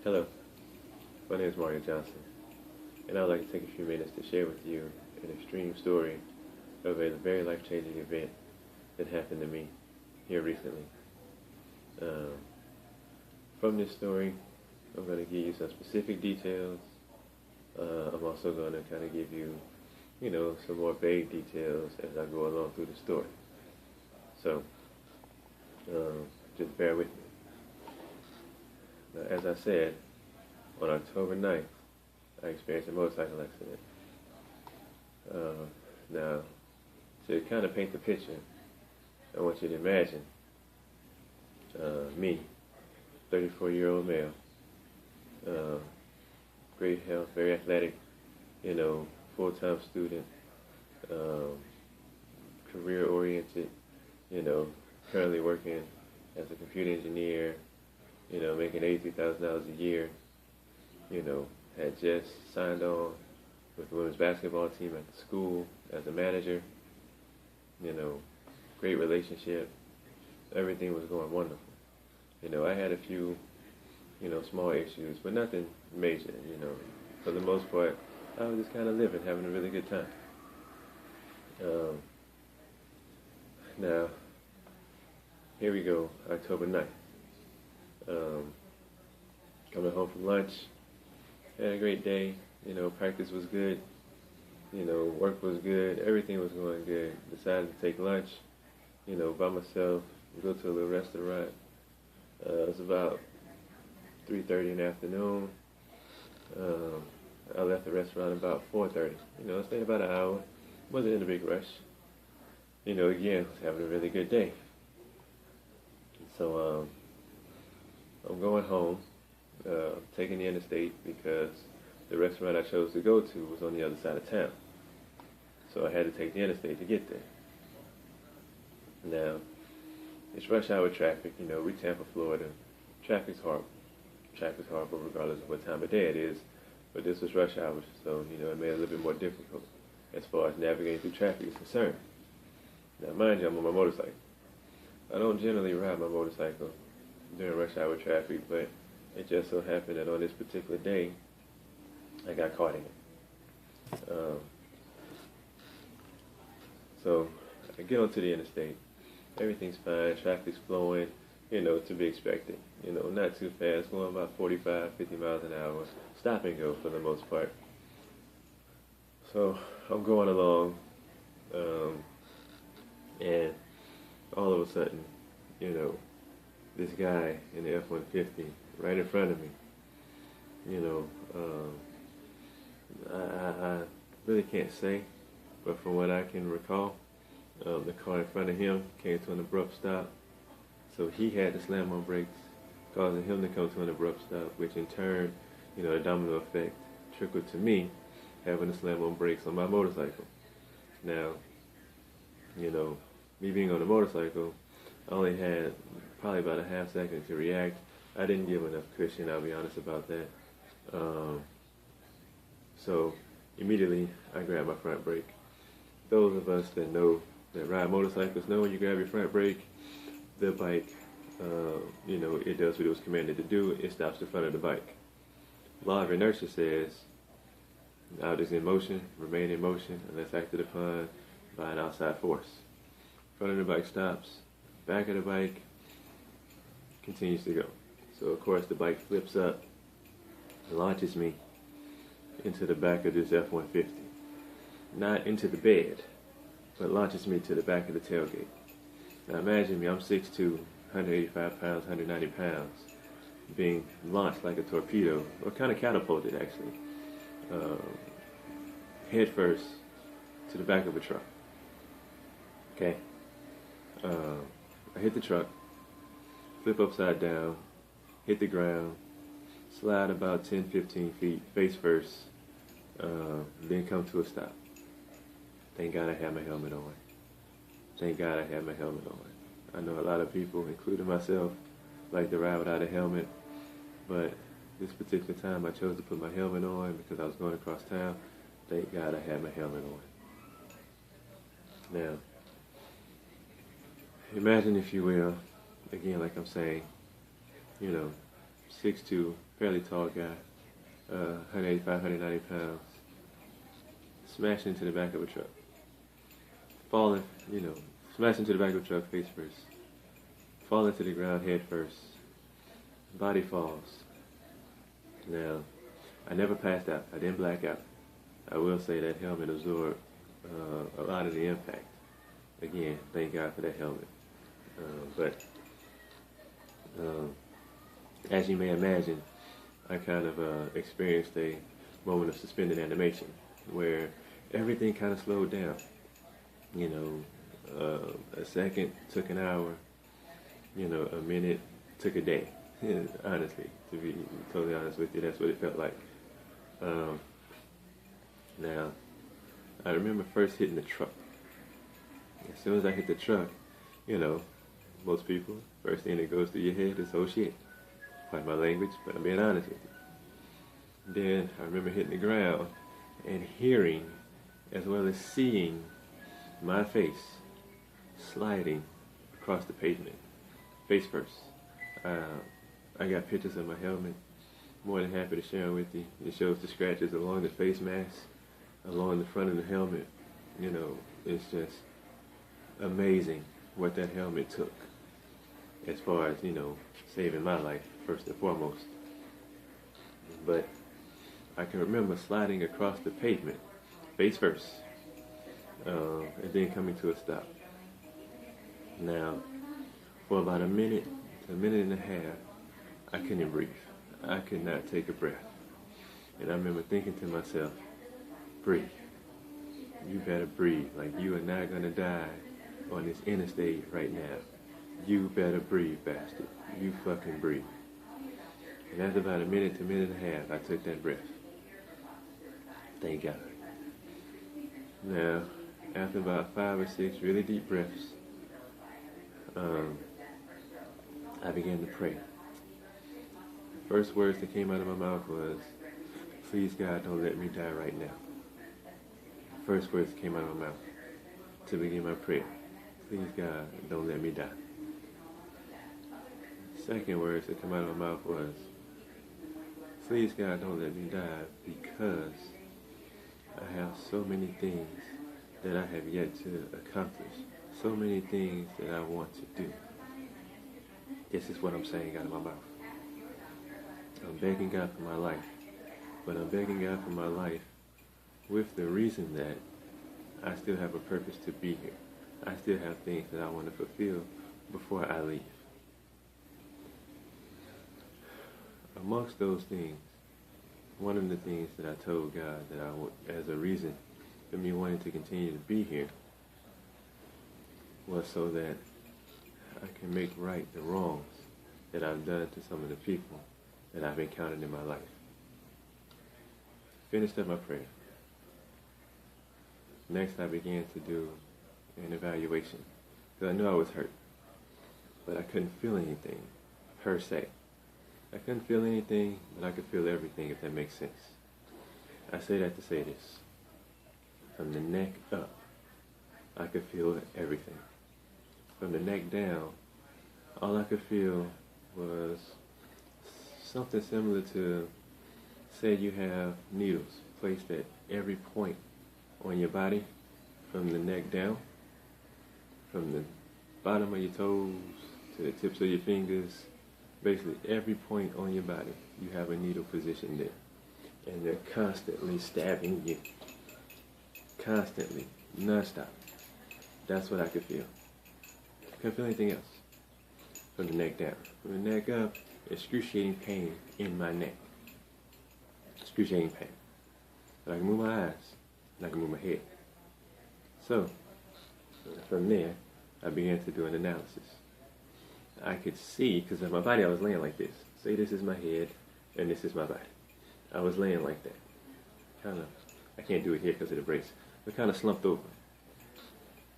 Hello, my name is Mario Johnson, and I'd like to take a few minutes to share with you an extreme story of a very life-changing event that happened to me here recently. Um, from this story, I'm going to give you some specific details. I'm also going to kind of give you, some more vague details as I go along through the story. So, just bear with me. Now, as I said, on October 9th, I experienced a motorcycle accident. Now, to kind of paint the picture, I want you to imagine me, 34-year-old male, great health, very athletic, full-time student, career-oriented, currently working as a computer engineer, making $83,000 a year, had just signed on with the women's basketball team at the school as a manager, great relationship. Everything was going wonderful. I had a few, small issues, but nothing major, For the most part, I was just kind of living, having a really good time. Now, here we go, October 9th. Coming home from lunch, had a great day, practice was good, work was good, everything was going good. Decided to take lunch, by myself, go to a little restaurant. It was about 3:30 in the afternoon. I left the restaurant about 4:30. I stayed about an hour, wasn't in a big rush. Again, was having a really good day. So I'm going home, taking the interstate because the restaurant I chose to go to was on the other side of town. So I had to take the interstate to get there. Now, it's rush hour traffic, we Tampa, Florida. Traffic's horrible. Traffic's horrible regardless of what time of day it is. But this was rush hour, so, it made it a little bit more difficult as far as navigating through traffic is concerned. Now, mind you, I'm on my motorcycle. I don't generally ride my motorcycle during rush hour traffic, but it just so happened that on this particular day, I got caught in it. So I get onto the interstate. Everything's fine. Traffic's flowing, to be expected. Not too fast, going about 45, 50 miles an hour. Stop and go for the most part. So I'm going along, and all of a sudden, this guy in the F-150 right in front of me, I really can't say, but from what I can recall, the car in front of him came to an abrupt stop, so he had to slam on brakes, causing him to come to an abrupt stop, which in turn, a domino effect trickled to me, having to slam on brakes on my motorcycle. Now, me being on a motorcycle, I only had probably about a half second to react. I didn't give enough cushion, I'll be honest about that. So immediately I grabbed my front brake. Those of us that ride motorcycles know when you grab your front brake, the bike, it does what it was commanded to do. It stops the front of the bike. Law of inertia says, objects in motion remain in motion unless acted upon by an outside force. Front of the bike stops, back of the bike continues to go. So of course the bike flips up and launches me into the back of this F-150. Not into the bed, but launches me to the back of the tailgate. Now imagine me, I'm 6'2", 185 pounds, 190 pounds, being launched like a torpedo, or kind of catapulted actually, head first to the back of a truck. Okay. I hit the truck, flip upside down, hit the ground, slide about 10, 15 feet, face first, then come to a stop. Thank God I had my helmet on. Thank God I had my helmet on. I know a lot of people, including myself, like to ride without a helmet, but this particular time I chose to put my helmet on because I was going across town. Thank God I had my helmet on. Now, imagine, if you will, again, like I'm saying, 6'2", fairly tall guy, 185, 190 pounds, smashed into the back of a truck. Falling, smashed into the back of a truck face first. Falling to the ground head first. Body falls. Now, I never passed out. I didn't black out. I will say that helmet absorbed a lot of the impact. Again, thank God for that helmet. But as you may imagine, I kind of experienced a moment of suspended animation where everything kind of slowed down. A second took an hour, a minute took a day. Honestly, to be totally honest with you, that's what it felt like. Now, I remember first hitting the truck. As soon as I hit the truck, most people, first thing that goes through your head is, oh shit. Pardon my language, but I'm being honest with you. Then I remember hitting the ground and hearing, as well as seeing, my face sliding across the pavement, face first. I got pictures of my helmet, more than happy to share them with you. It shows the scratches along the face mask, along the front of the helmet. It's just amazing what that helmet took as far as, saving my life, first and foremost. But I can remember sliding across the pavement, face first, and then coming to a stop. Now, for about a minute to a minute and a half, I couldn't breathe. I could not take a breath. And I remember thinking to myself, breathe. You better breathe. Like, you are not going to die on this interstate right now. You better breathe, bastard. You fucking breathe. And after about a minute to a minute and a half, I took that breath. Thank God. Now, after about 5 or 6 really deep breaths, I began to pray. First words that came out of my mouth was, please God, don't let me die right now. First words that came out of my mouth to begin my prayer. Please God, don't let me die. Second words that come out of my mouth was, please God, don't let me die, because I have so many things that I have yet to accomplish. So many things that I want to do. This is what I'm saying out of my mouth. I'm begging God for my life, but I'm begging God for my life with the reason that I still have a purpose to be here. I still have things that I want to fulfill before I leave. Amongst those things, one of the things that I told God that as a reason for me wanting to continue to be here was so that I can make right the wrongs that I've done to some of the people that I've encountered in my life. Finished up my prayer. Next, I began to do an evaluation, because I knew I was hurt, but I couldn't feel anything per se. I couldn't feel anything, but I could feel everything, if that makes sense. I say that to say this. From the neck up, I could feel everything. From the neck down, all I could feel was something similar to, say you have needles placed at every point on your body, from the neck down, from the bottom of your toes to the tips of your fingers, basically every point on your body, you have a needle positioned there. And they're constantly stabbing you. Constantly. Non-stop. That's what I could feel. Couldn't feel anything else. From the neck down. From the neck up, excruciating pain in my neck. Excruciating pain. But I can move my eyes, and I can move my head. So, from there, I began to do an analysis. I could see, because of my body, I was laying like this. Say this is my head, and this is my body. I was laying like that. Kind of, I can't do it here because of the brace, but kind of slumped over.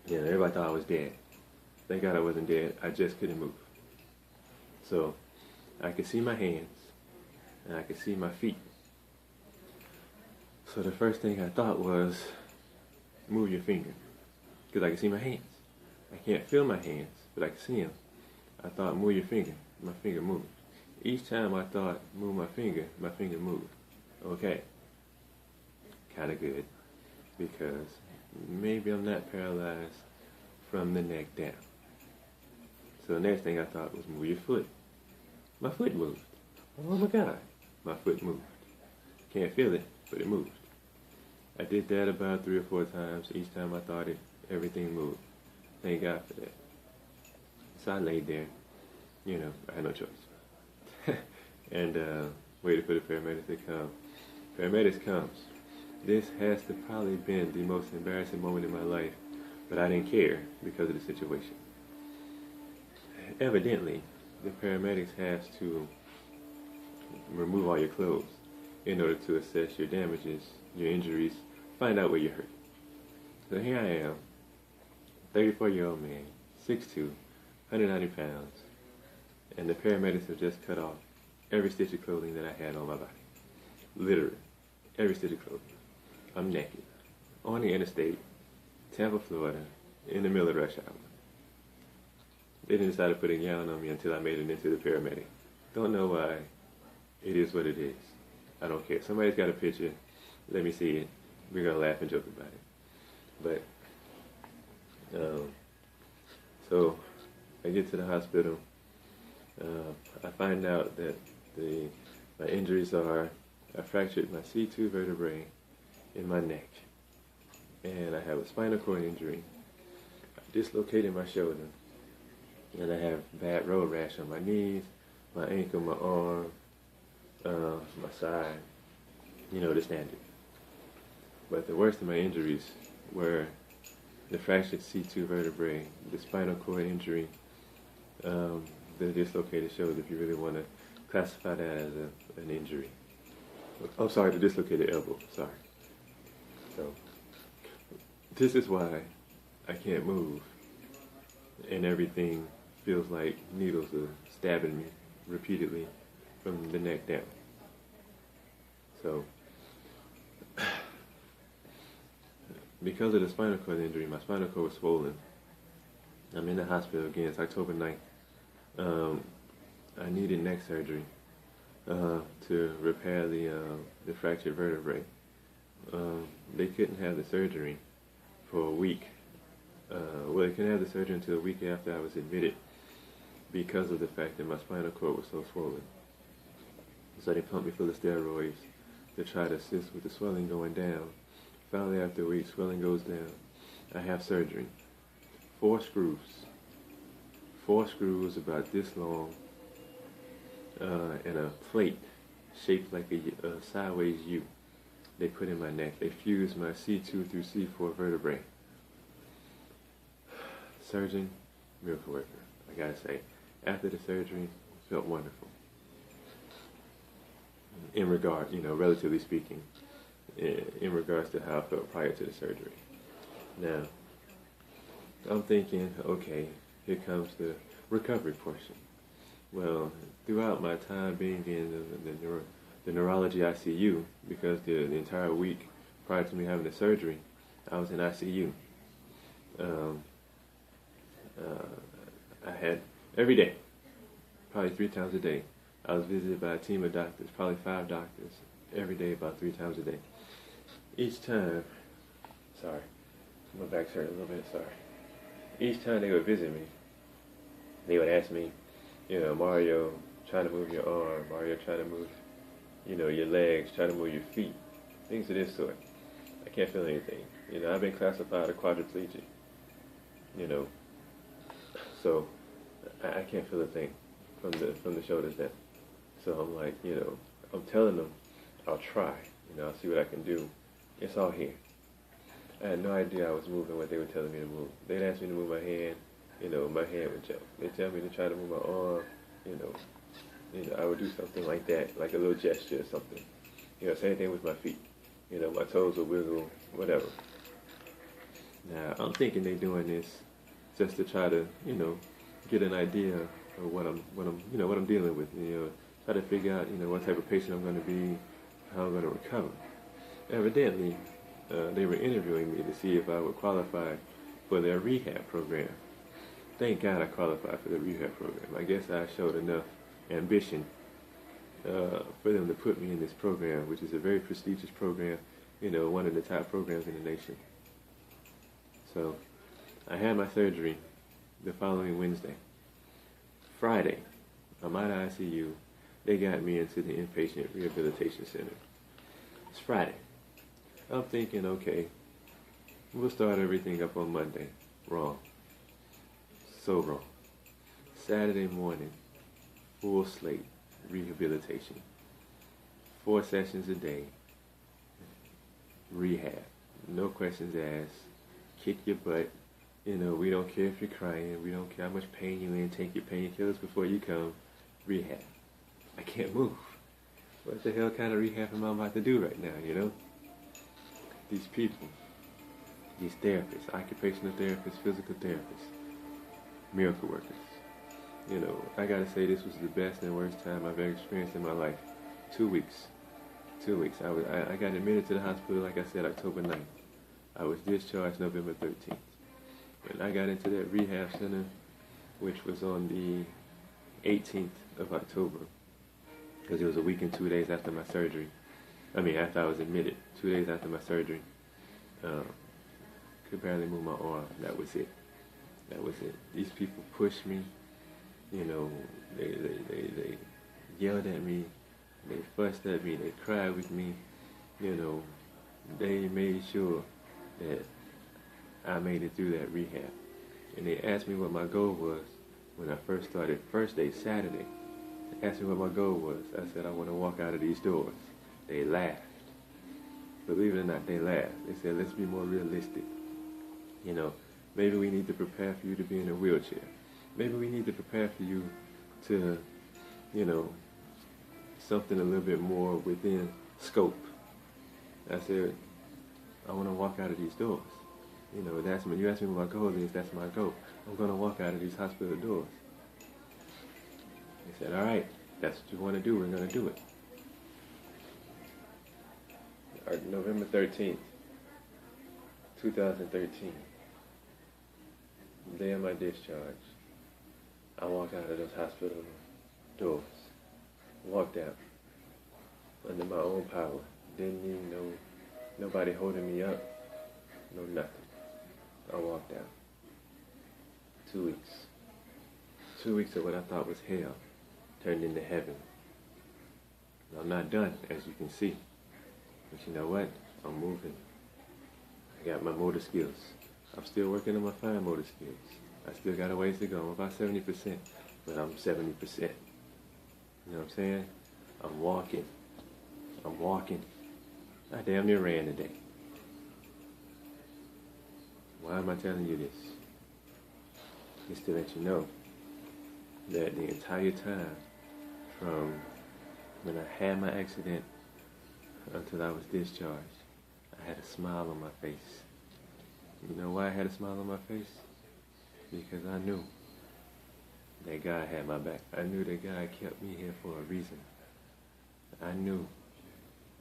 Everybody thought I was dead. Thank God I wasn't dead. I just couldn't move. So, I could see my hands, and I could see my feet. So the first thing I thought was, move your finger, because I can see my hands. I can't feel my hands, but I can see them. I thought, move your finger. My finger moved. each time I thought move my finger moved. Okay, kind of good, because maybe I'm not paralyzed from the neck down. So the next thing I thought was move your foot. My foot moved. Oh my God, my foot moved. Can't feel it, but it moved. I did that about 3 or 4 times. Each time I thought everything moved. Thank God for that. So I laid there. I had no choice. And waited for the paramedics to come. Paramedics comes. This has to probably been the most embarrassing moment in my life, but I didn't care because of the situation. Evidently, the paramedics have to remove all your clothes in order to assess your damages, your injuries, find out where you're hurt. So here I am, 34-year-old man, 6'2", 190 pounds, and the paramedics have just cut off every stitch of clothing that I had on my body. Literally, every stitch of clothing. I'm naked, on the interstate, Tampa, Florida, in the middle of rush hour. They didn't decide to put a gown on me until I made it into the paramedic. Don't know why. It is what it is. I don't care. Somebody's got a picture. Let me see it. We're going to laugh and joke about it. But, so I get to the hospital. I find out that my injuries are, I fractured my C2 vertebrae in my neck. And I have a spinal cord injury. I dislocated my shoulder. And I have bad road rash on my knees, my ankle, my arm, my side, the standard. But the worst of my injuries were the fractured C2 vertebrae, the spinal cord injury, the dislocated shoulder, if you really want to classify that as an injury. I'm sorry, the dislocated elbow, sorry. So, this is why I can't move, and everything feels like needles are stabbing me repeatedly from the neck down. So, because of the spinal cord injury, my spinal cord was swollen. I'm in the hospital again. It's October 9th. I needed neck surgery to repair the fractured vertebrae. They couldn't have the surgery for a week. They couldn't have the surgery until a week after I was admitted because of the fact that my spinal cord was so swollen. So they pumped me full of steroids to try to assist with the swelling going down. Finally, after a week, swelling goes down. I have surgery. 4 screws. 4 screws about this long, and a plate shaped like a sideways U. They put in my neck. They fused my C2 through C4 vertebrae. Surgeon, miracle worker. I gotta say, after the surgery, felt wonderful. In regard, relatively speaking, in regards to how I felt prior to the surgery. Now, I'm thinking, okay, here comes the recovery portion. Well, throughout my time being in the neurology ICU, because the entire week prior to me having the surgery, I was in ICU. I had every day, probably 3 times a day, I was visited by a team of doctors, probably 5 doctors, every day about 3 times a day. Each time, sorry, my back's hurt a little bit, sorry. Each time they would visit me, they would ask me, Mario, try to move your arm, Mario, try to move, your legs, try to move your feet, things of this sort. I can't feel anything. I've been classified a quadriplegic, so I can't feel a thing from the shoulders down. So I'm like, I'm telling them I'll try, I'll see what I can do. It's all here. I had no idea I was moving what they were telling me to move. They'd ask me to move my hand, my hand would jump. They'd tell me to try to move my arm, I would do something like that, like a little gesture or something. Same thing with my feet. My toes would wiggle, whatever. Now, I'm thinking they're doing this just to try to, get an idea of what I'm dealing with. Try to figure out, what type of patient I'm going to be, how I'm going to recover. Evidently, they were interviewing me to see if I would qualify for their rehab program. Thank God I qualified for the rehab program. I guess I showed enough ambition for them to put me in this program, which is a very prestigious program, one of the top programs in the nation. So I had my surgery the following Wednesday. Friday, I'm out of ICU. They got me into the inpatient rehabilitation center. It's Friday. I'm thinking, okay, we'll start everything up on Monday. Wrong. So wrong. Saturday morning, full slate, rehabilitation. 4 sessions a day, rehab. No questions asked. Kick your butt. We don't care if you're crying. We don't care how much pain you're in. Take your painkillers before you come. Rehab. I can't move. What the hell kind of rehab am I about to do right now, These people, these therapists, occupational therapists, physical therapists, miracle workers. I gotta say this was the best and worst time I've ever experienced in my life. 2 weeks. 2 weeks. I got admitted to the hospital, like I said, October 9th. I was discharged November 13th. When I got into that rehab center, which was on the 18th of October, because it was a week and 2 days after my surgery. After I was admitted, 2 days after my surgery. Could barely move my arm. That was it. These people pushed me. They yelled at me. They fussed at me. They cried with me. They made sure that I made it through that rehab. And they asked me what my goal was when I first started. First day, Saturday. They asked me what my goal was. I said, I want to walk out of these doors. They laughed. Believe it or not, they laughed. They said, let's be more realistic. Maybe we need to prepare for you to be in a wheelchair. Maybe we need to prepare for you to, something a little bit more within scope. I said, I want to walk out of these doors. When you ask me what my goal is, that's my goal. I'm going to walk out of these hospital doors. They said, all right, that's what you want to do. We're going to do it. November 13th, 2013, the day of my discharge, I walked out of those hospital doors, walked out under my own power, didn't need nobody holding me up, no nothing. I walked out. 2 weeks. 2 weeks of what I thought was hell turned into heaven. I'm not done, as you can see. But you know what? I'm moving. I got my motor skills. I'm still working on my fine motor skills. I still got a ways to go. I'm about 70%, but I'm 70%. You know what I'm saying? I'm walking. I damn near ran today. Why am I telling you this? Just to let you know that the entire time from when I had my accident until I was discharged, I had a smile on my face. You know why I had a smile on my face? Because I knew that God had my back. I knew that God kept me here for a reason. I knew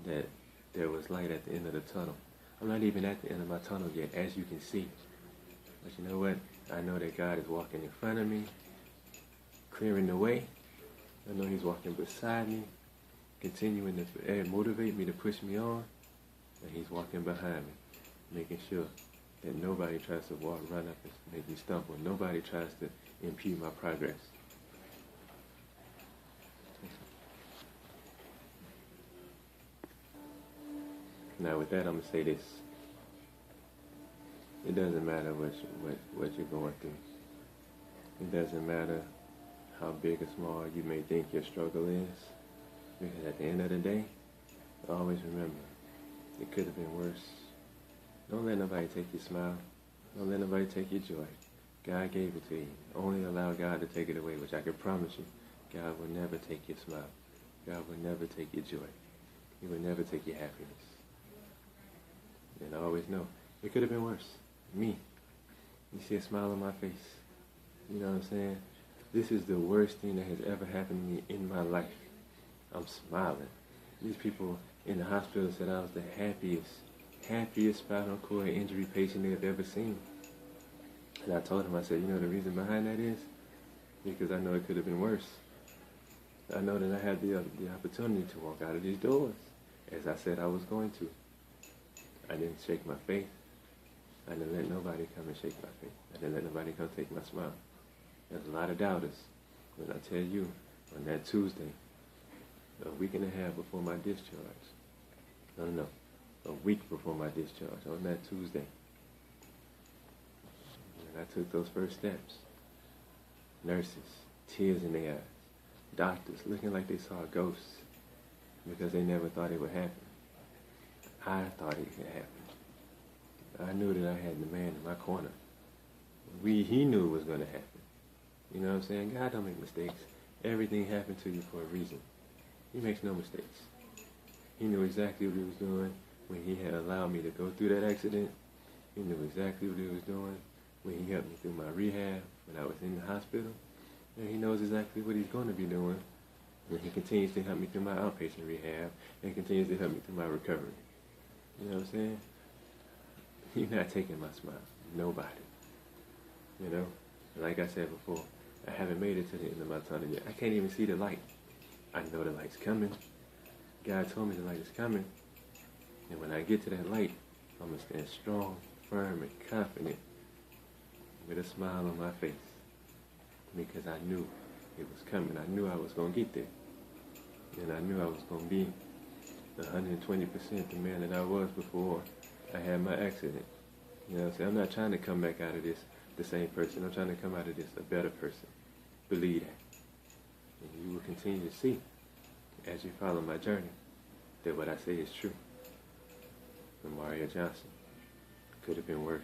that there was light at the end of the tunnel. I'm not even at the end of my tunnel yet, as you can see. But you know what? I know that God is walking in front of me, clearing the way. I know He's walking beside me, continuing to motivate me, to push me on. And He's walking behind me, making sure that nobody tries to run up and make me stumble. Nobody tries to impede my progress. Now with that, I'm going to say this. It doesn't matter what you're going through. It doesn't matter how big or small you may think your struggle is. Because at the end of the day, always remember, it could have been worse. Don't let nobody take your smile. Don't let nobody take your joy. God gave it to you. Only allow God to take it away, which I can promise you, God will never take your smile. God will never take your joy. He will never take your happiness. And I always know, it could have been worse. Me. You see a smile on my face. You know what I'm saying? This is the worst thing that has ever happened to me in my life. I'm smiling. These people in the hospital said I was the happiest spinal cord injury patient they've ever seen. And I told them, I said, you know the reason behind that is? Because I know it could have been worse. I know that I had the opportunity to walk out of these doors, as I said I was going to. I didn't shake my faith. I didn't let nobody come and shake my faith. I didn't let nobody come take my smile. There's a lot of doubters. When I tell you, on that Tuesday, a week and a half before my discharge, no, a week before my discharge, on that Tuesday, when I took those first steps, nurses, tears in their eyes, doctors looking like they saw ghosts because they never thought it would happen. I thought it could happen. I knew that I had the man in my corner. He knew it was going to happen. You know what I'm saying? God don't make mistakes. Everything happened to you for a reason. He makes no mistakes. He knew exactly what he was doing when he had allowed me to go through that accident. He knew exactly what he was doing when he helped me through my rehab when I was in the hospital. And he knows exactly what he's going to be doing when he continues to help me through my outpatient rehab and continues to help me through my recovery. You know what I'm saying? You're not taking my smile. Nobody. You know? And like I said before, I haven't made it to the end of my tunnel yet. I can't even see the light. I know the light's coming. God told me the light is coming. And when I get to that light, I'm going to stand strong, firm, and confident with a smile on my face. Because I knew it was coming. I knew I was going to get there. And I knew I was going to be 120% the man that I was before I had my accident. You know what I'm saying? I'm not trying to come back out of this the same person. I'm trying to come out of this a better person. Believe that. And you will continue to see, as you follow my journey, that what I say is true. Mario Johnson could have been worse.